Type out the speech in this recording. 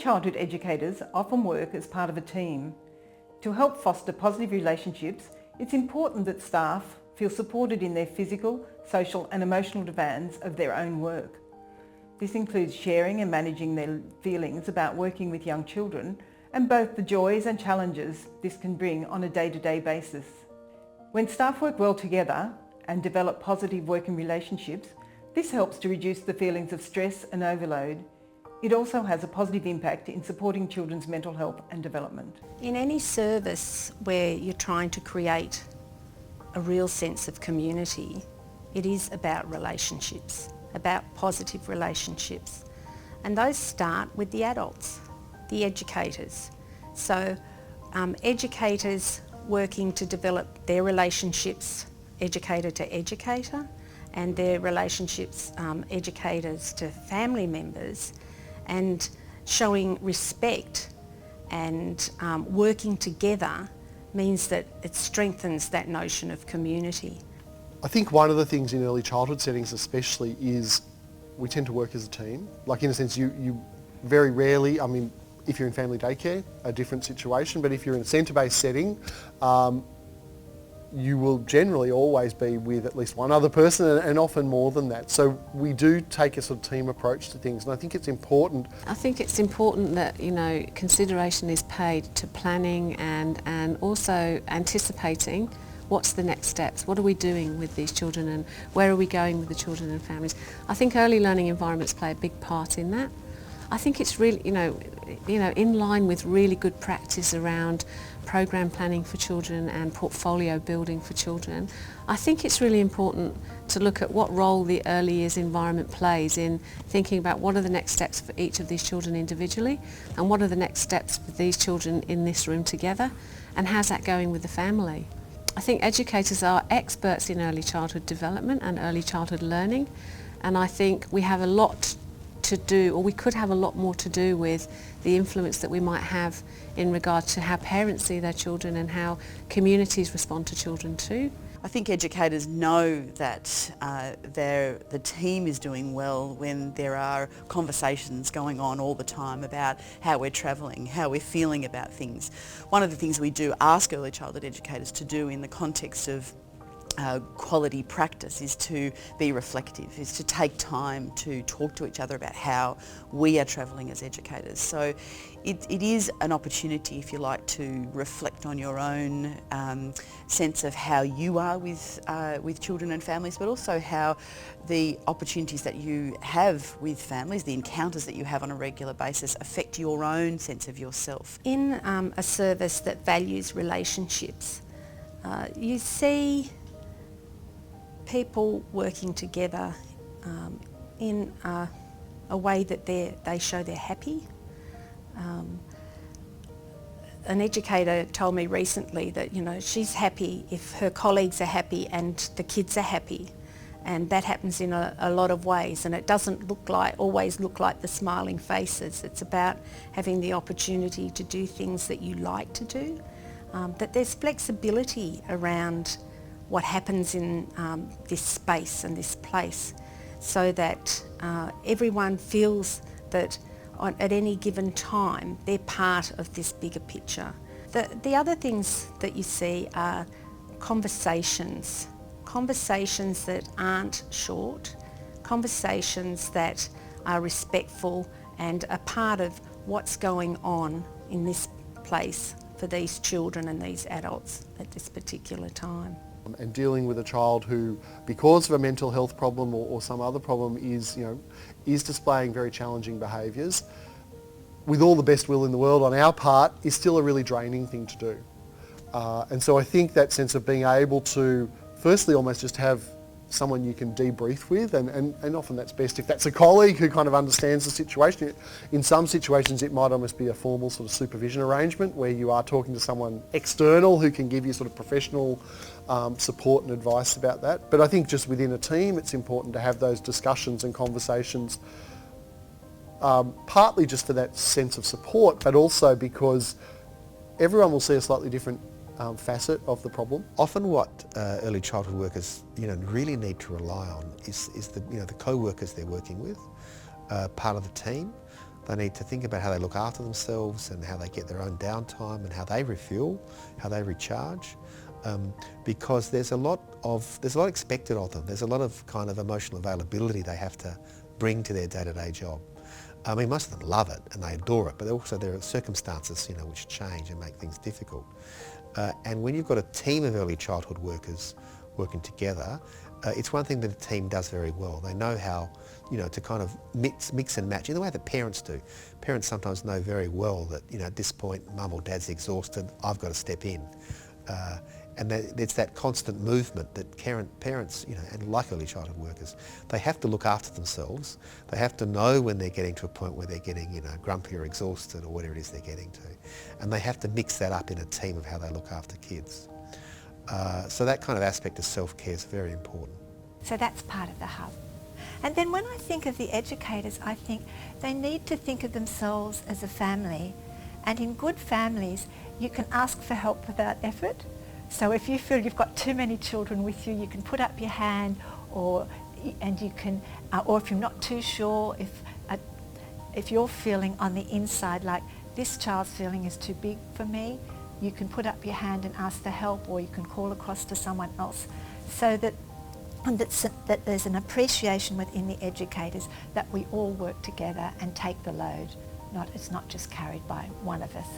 childhood educators often work as part of a team. To help foster positive relationships, it's important that staff feel supported in their physical, social and emotional demands of their own work. This includes sharing and managing their feelings about working with young children and both the joys and challenges this can bring on a day-to-day basis. When staff work well together and develop positive working relationships, this helps to reduce the feelings of stress and overload. It also has a positive impact in supporting children's mental health and development. In any service where you're trying to create a real sense of community, it is about relationships, about positive relationships. And those start with the adults, the educators. So educators working to develop their relationships, educator to educator, and their relationships, educators to family members, and showing respect and working together means that it strengthens that notion of community. I think one of the things in early childhood settings especially is we tend to work as a team. Like in a sense you very rarely, I mean if you're in family daycare, a different situation, but if you're in a centre-based setting, you will generally always be with at least one other person and often more than that. So we do take a sort of team approach to things, and I think it's important. I think it's important that, you know, consideration is paid to planning and also anticipating what's the next steps, what are we doing with these children and where are we going with the children and families. I think early learning environments play a big part in that. I think it's really, you know, in line with really good practice around program planning for children and portfolio building for children. I think it's really important to look at what role the early years environment plays in thinking about what are the next steps for each of these children individually and what are the next steps for these children in this room together and how's that going with the family. I think educators are experts in early childhood development and early childhood learning, and I think we have a lot to do, or we could have a lot more to do with the influence that we might have in regard to how parents see their children and how communities respond to children too. I think educators know that the team is doing well when there are conversations going on all the time about how we're travelling, how we're feeling about things. One of the things we do ask early childhood educators to do in the context of quality practice is to be reflective, is to take time to talk to each other about how we are travelling as educators. So it is an opportunity, if you like, to reflect on your own sense of how you are with children and families, but also how the opportunities that you have with families, the encounters that you have on a regular basis affect your own sense of yourself. In a service that values relationships, you see people working together in a way that they show they're happy. An educator told me recently that, you know, she's happy if her colleagues are happy and the kids are happy, and that happens in a lot of ways, and it doesn't always look like the smiling faces. It's about having the opportunity to do things that you like to do, that there's flexibility around what happens in this space and this place, so that everyone feels that at any given time they're part of this bigger picture. The other things that you see are conversations that aren't short, conversations that are respectful and are part of what's going on in this place for these children and these adults at this particular time. And dealing with a child who, because of a mental health problem or some other problem, is displaying very challenging behaviours, with all the best will in the world on our part, is still a really draining thing to do. And so I think that sense of being able to, firstly, almost just have someone you can debrief with, and often that's best if that's a colleague who kind of understands the situation. In some situations it might almost be a formal sort of supervision arrangement where you are talking to someone external who can give you sort of professional support and advice about that. But I think just within a team it's important to have those discussions and conversations, partly just for that sense of support, but also because everyone will see a slightly different facet of the problem. Often what early childhood workers really need to rely on is the co-workers they're working with, part of the team. They need to think about how they look after themselves and how they get their own downtime and how they refuel, how they recharge. Because there's a lot expected of them. There's a lot of kind of emotional availability they have to bring to their day-to-day job. I mean, most of them love it and they adore it, but also there are circumstances, you know, which change and make things difficult. And when you've got a team of early childhood workers working together, it's one thing that a team does very well. They know how, you know, to kind of mix and match in the way that parents do. Parents sometimes know very well that, you know, at this point, mum or dad's exhausted, I've got to step in. And it's that constant movement that parents, you know, and like early childhood workers, they have to look after themselves. They have to know when they're getting to a point where they're getting, you know, grumpy or exhausted or whatever it is they're getting to. And they have to mix that up in a team of how they look after kids. So that kind of aspect of self-care is very important. So that's part of the hub. And then when I think of the educators, I think they need to think of themselves as a family. And in good families, you can ask for help without effort. So if you feel you've got too many children with you, you can put up your hand, or if you're not too sure, if you're feeling on the inside like this child's feeling is too big for me, you can put up your hand and ask for help, or you can call across to someone else, so that there's an appreciation within the educators that we all work together and take the load. It's not just carried by one of us.